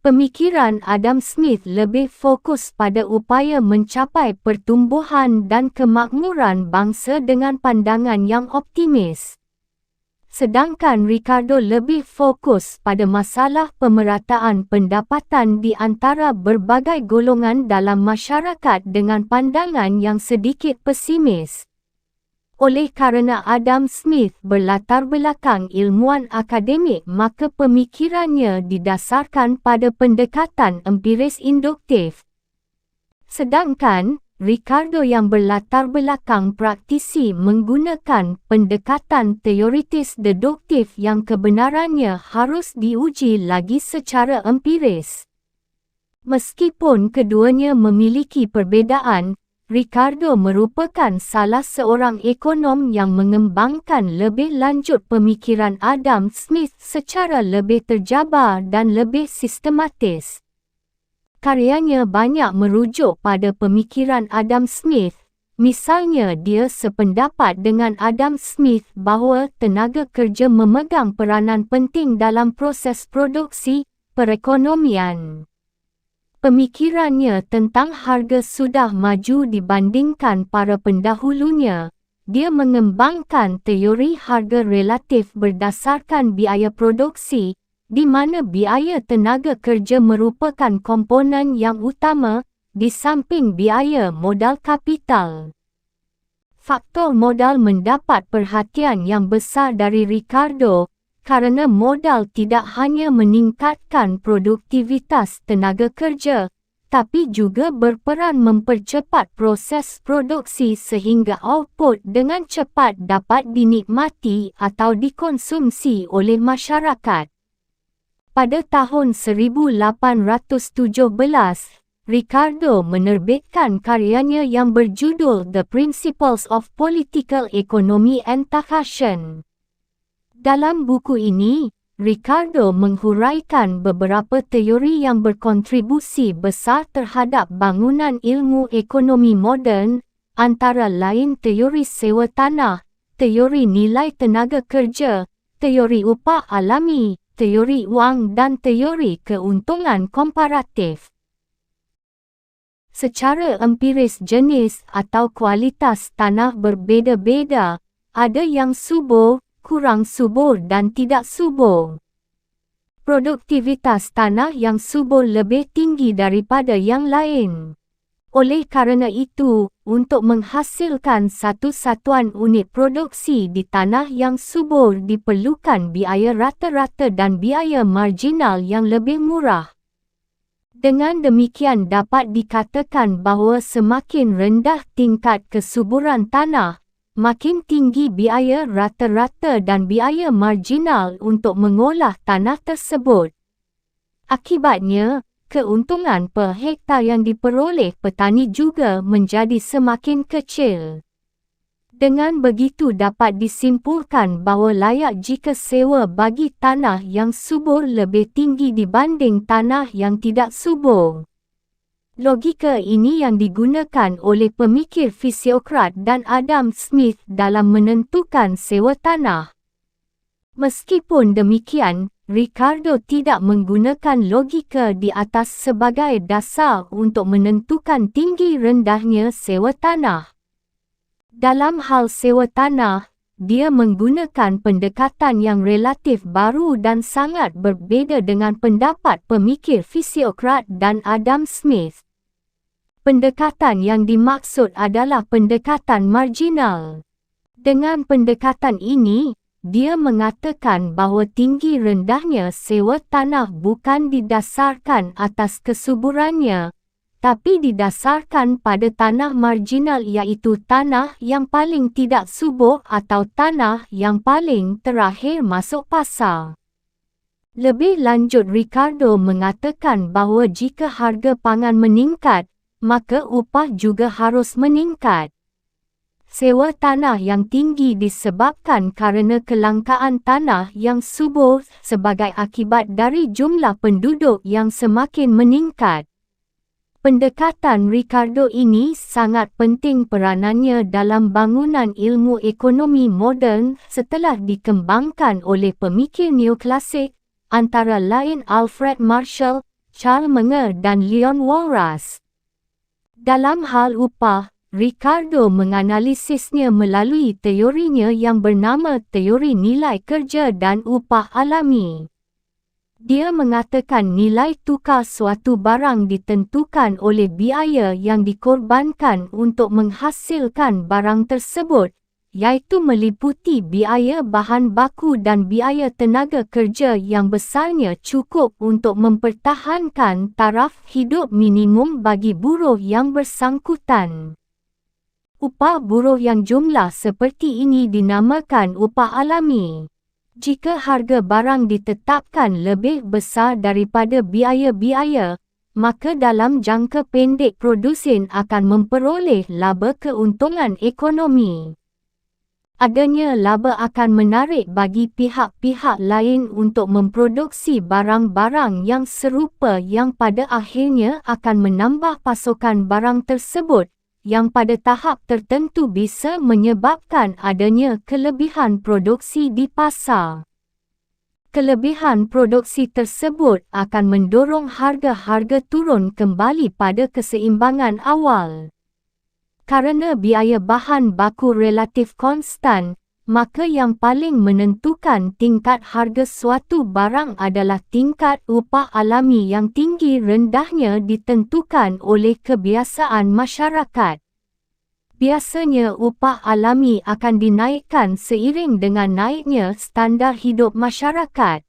Pemikiran Adam Smith lebih fokus pada upaya mencapai pertumbuhan dan kemakmuran bangsa dengan pandangan yang optimis. Sedangkan Ricardo lebih fokus pada masalah pemerataan pendapatan di antara berbagai golongan dalam masyarakat dengan pandangan yang sedikit pesimis. Oleh kerana Adam Smith berlatar belakang ilmuwan akademik, maka pemikirannya didasarkan pada pendekatan empiris induktif. Sedangkan Ricardo yang berlatar belakang praktisi menggunakan pendekatan teoritis deduktif yang kebenarannya harus diuji lagi secara empiris. Meskipun keduanya memiliki perbezaan, Ricardo merupakan salah seorang ekonom yang mengembangkan lebih lanjut pemikiran Adam Smith secara lebih terjabar dan lebih sistematis. Karyanya banyak merujuk pada pemikiran Adam Smith. Misalnya dia sependapat dengan Adam Smith bahawa tenaga kerja memegang peranan penting dalam proses produksi perekonomian. Pemikirannya tentang harga sudah maju dibandingkan para pendahulunya. Dia mengembangkan teori harga relatif berdasarkan biaya produksi, di mana biaya tenaga kerja merupakan komponen yang utama, di samping biaya modal kapital. Faktor modal mendapat perhatian yang besar dari Ricardo kerana modal tidak hanya meningkatkan produktivitas tenaga kerja, tapi juga berperan mempercepat proses produksi sehingga output dengan cepat dapat dinikmati atau dikonsumsi oleh masyarakat. Pada tahun 1817, Ricardo menerbitkan karyanya yang berjudul The Principles of Political Economy and Taxation. Dalam buku ini, Ricardo menghuraikan beberapa teori yang berkontribusi besar terhadap bangunan ilmu ekonomi moden, antara lain teori sewa tanah, teori nilai tenaga kerja, teori upah alami, teori wang dan teori keuntungan komparatif. Secara empiris jenis atau kualitas tanah berbeza-beza, ada yang subur, kurang subur dan tidak subur. Produktivitas tanah yang subur lebih tinggi daripada yang lain. Oleh kerana itu, untuk menghasilkan satu satuan unit produksi di tanah yang subur diperlukan biaya rata-rata dan biaya marginal yang lebih murah. Dengan demikian dapat dikatakan bahawa semakin rendah tingkat kesuburan tanah, makin tinggi biaya rata-rata dan biaya marginal untuk mengolah tanah tersebut. Akibatnya, keuntungan per hektar yang diperoleh petani juga menjadi semakin kecil. Dengan begitu dapat disimpulkan bahawa layak jika sewa bagi tanah yang subur lebih tinggi dibanding tanah yang tidak subur. Logika ini yang digunakan oleh pemikir fisiokrat dan Adam Smith dalam menentukan sewa tanah. Meskipun demikian, Ricardo tidak menggunakan logika di atas sebagai dasar untuk menentukan tinggi rendahnya sewa tanah. Dalam hal sewa tanah, dia menggunakan pendekatan yang relatif baru dan sangat berbeza dengan pendapat pemikir fisiokrat dan Adam Smith. Pendekatan yang dimaksud adalah pendekatan marginal. Dengan pendekatan ini, dia mengatakan bahawa tinggi rendahnya sewa tanah bukan didasarkan atas kesuburannya, tapi didasarkan pada tanah marginal iaitu tanah yang paling tidak subur atau tanah yang paling terakhir masuk pasar. Lebih lanjut Ricardo mengatakan bahawa jika harga pangan meningkat, maka upah juga harus meningkat. Sewa tanah yang tinggi disebabkan kerana kelangkaan tanah yang subur sebagai akibat dari jumlah penduduk yang semakin meningkat. Pendekatan Ricardo ini sangat penting peranannya dalam bangunan ilmu ekonomi moden setelah dikembangkan oleh pemikir neoklasik, antara lain Alfred Marshall, Charles Menger dan Leon Walras. Dalam hal upah, Ricardo menganalisisnya melalui teorinya yang bernama teori nilai kerja dan upah alami. Dia mengatakan nilai tukar suatu barang ditentukan oleh biaya yang dikorbankan untuk menghasilkan barang tersebut, iaitu meliputi biaya bahan baku dan biaya tenaga kerja yang besarnya cukup untuk mempertahankan taraf hidup minimum bagi buruh yang bersangkutan. Upah buruh yang jumlah seperti ini dinamakan upah alami. Jika harga barang ditetapkan lebih besar daripada biaya-biaya, maka dalam jangka pendek produsen akan memperoleh laba keuntungan ekonomi. Adanya laba akan menarik bagi pihak-pihak lain untuk memproduksi barang-barang yang serupa yang pada akhirnya akan menambah pasokan barang tersebut, yang pada tahap tertentu bisa menyebabkan adanya kelebihan produksi di pasar. Kelebihan produksi tersebut akan mendorong harga-harga turun kembali pada keseimbangan awal. Kerana biaya bahan baku relatif konstan, maka yang paling menentukan tingkat harga suatu barang adalah tingkat upah alami yang tinggi rendahnya ditentukan oleh kebiasaan masyarakat. Biasanya upah alami akan dinaikkan seiring dengan naiknya standar hidup masyarakat.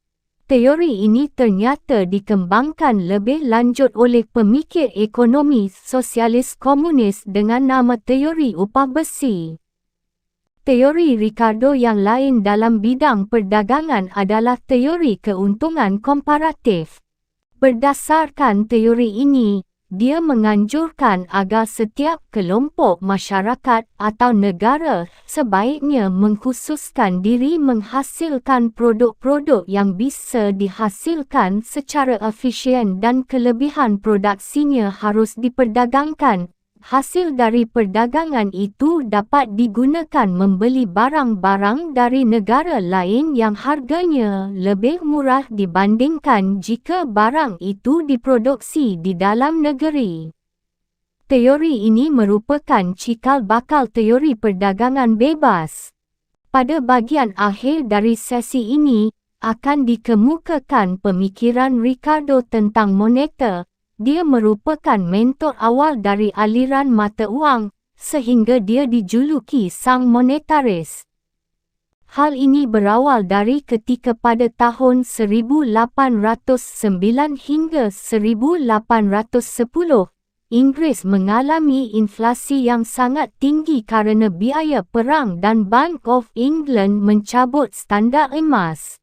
Teori ini ternyata dikembangkan lebih lanjut oleh pemikir ekonomi sosialis komunis dengan nama teori upah besi. Teori Ricardo yang lain dalam bidang perdagangan adalah teori keuntungan komparatif. Berdasarkan teori ini, dia menganjurkan agar setiap kelompok masyarakat atau negara sebaiknya mengkhususkan diri menghasilkan produk-produk yang bisa dihasilkan secara efisien dan kelebihan produksinya harus diperdagangkan. Hasil dari perdagangan itu dapat digunakan membeli barang-barang dari negara lain yang harganya lebih murah dibandingkan jika barang itu diproduksi di dalam negeri. Teori ini merupakan cikal bakal teori perdagangan bebas. Pada bagian akhir dari sesi ini, akan dikemukakan pemikiran Ricardo tentang moneter. Dia merupakan mentor awal dari aliran mata wang, sehingga dia dijuluki sang monetaris. Hal ini berawal dari ketika pada tahun 1809 hingga 1810, Inggeris mengalami inflasi yang sangat tinggi kerana biaya perang dan Bank of England mencabut standar emas.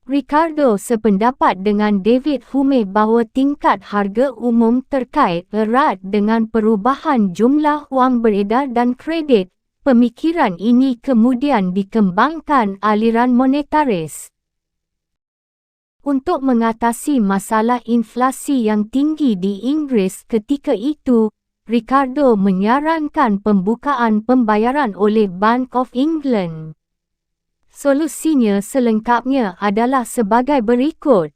Ricardo sependapat dengan David Hume bahawa tingkat harga umum terkait erat dengan perubahan jumlah wang beredar dan kredit. Pemikiran ini kemudian dikembangkan aliran monetaris. Untuk mengatasi masalah inflasi yang tinggi di Inggeris ketika itu, Ricardo menyarankan pembukaan pembayaran oleh Bank of England. Solusinya selengkapnya adalah sebagai berikut.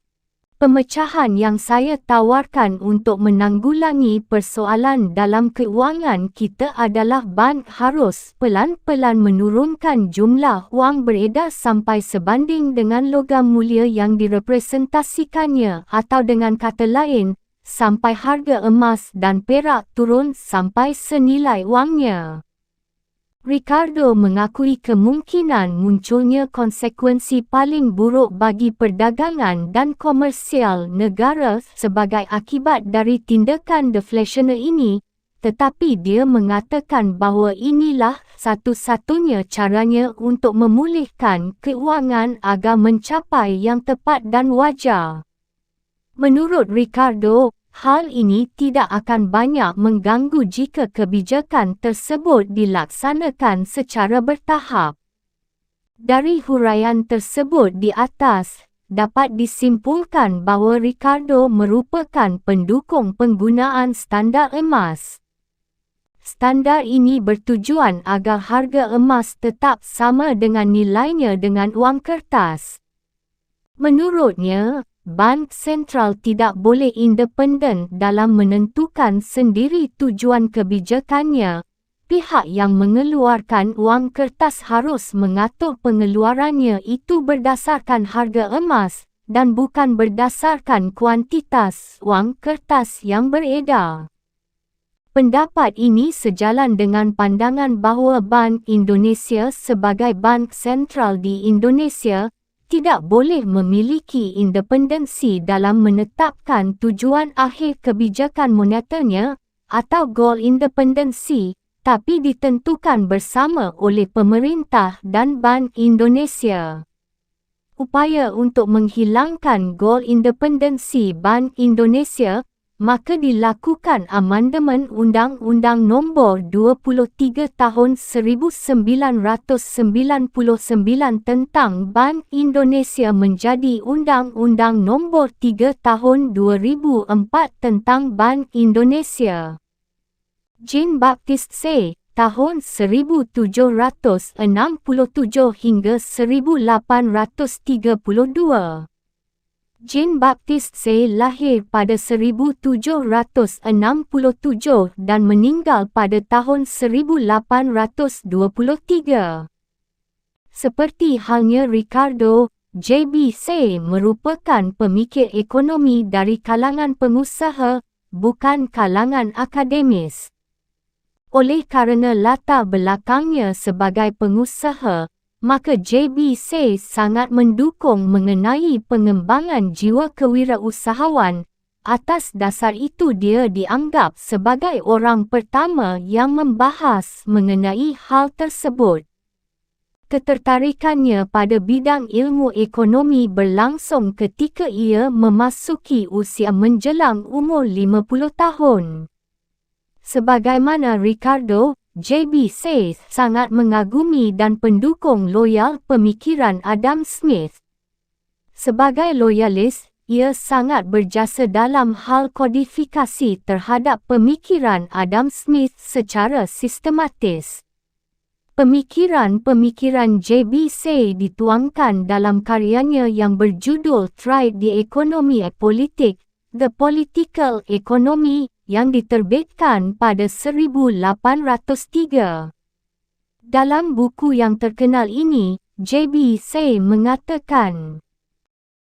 Pemecahan yang saya tawarkan untuk menanggulangi persoalan dalam keuangan kita adalah bank harus pelan-pelan menurunkan jumlah wang beredar sampai sebanding dengan logam mulia yang direpresentasikannya, atau dengan kata lain, sampai harga emas dan perak turun sampai senilai wangnya. Ricardo mengakui kemungkinan munculnya konsekuensi paling buruk bagi perdagangan dan komersial negara sebagai akibat dari tindakan deflasioner ini, tetapi dia mengatakan bahawa inilah satu-satunya caranya untuk memulihkan keuangan agar mencapai yang tepat dan wajar. Menurut Ricardo, hal ini tidak akan banyak mengganggu jika kebijakan tersebut dilaksanakan secara bertahap. Dari huraian tersebut di atas, dapat disimpulkan bahawa Ricardo merupakan pendukung penggunaan standar emas. Standar ini bertujuan agar harga emas tetap sama dengan nilainya dengan wang kertas. Menurutnya, Bank Sentral tidak boleh independen dalam menentukan sendiri tujuan kebijakannya. Pihak yang mengeluarkan wang kertas harus mengatur pengeluarannya itu berdasarkan harga emas dan bukan berdasarkan kuantitas wang kertas yang beredar. Pendapat ini sejalan dengan pandangan bahawa Bank Indonesia sebagai bank sentral di Indonesia tidak boleh memiliki independensi dalam menetapkan tujuan akhir kebijakan moneternya atau goal independensi, tapi ditentukan bersama oleh pemerintah dan Bank Indonesia. Upaya untuk menghilangkan goal independensi Bank Indonesia, maka dilakukan amandemen Undang-Undang Nombor 23 Tahun 1999 tentang Bank Indonesia menjadi Undang-Undang Nombor 3 Tahun 2004 tentang Bank Indonesia. Jean Baptiste Say, tahun 1767 hingga 1832. Jean Baptiste Say lahir pada 1767 dan meninggal pada tahun 1823. Seperti halnya Ricardo, J.B. Say merupakan pemikir ekonomi dari kalangan pengusaha, bukan kalangan akademis. Oleh kerana latar belakangnya sebagai pengusaha, maka J.B. Say sangat mendukung mengenai pengembangan jiwa kewirausahawan. Atas dasar itu dia dianggap sebagai orang pertama yang membahas mengenai hal tersebut. Ketertarikannya pada bidang ilmu ekonomi berlangsung ketika ia memasuki usia menjelang umur 50 tahun. Sebagaimana Ricardo, J.B. Say sangat mengagumi dan pendukung loyal pemikiran Adam Smith. Sebagai loyalis, ia sangat berjasa dalam hal kodifikasi terhadap pemikiran Adam Smith secara sistematis. Pemikiran-pemikiran J.B. Say dituangkan dalam karyanya yang berjudul Thrive the Economy Politic, The Political Economy, yang diterbitkan pada 1803. Dalam buku yang terkenal ini, J.B. Say mengatakan,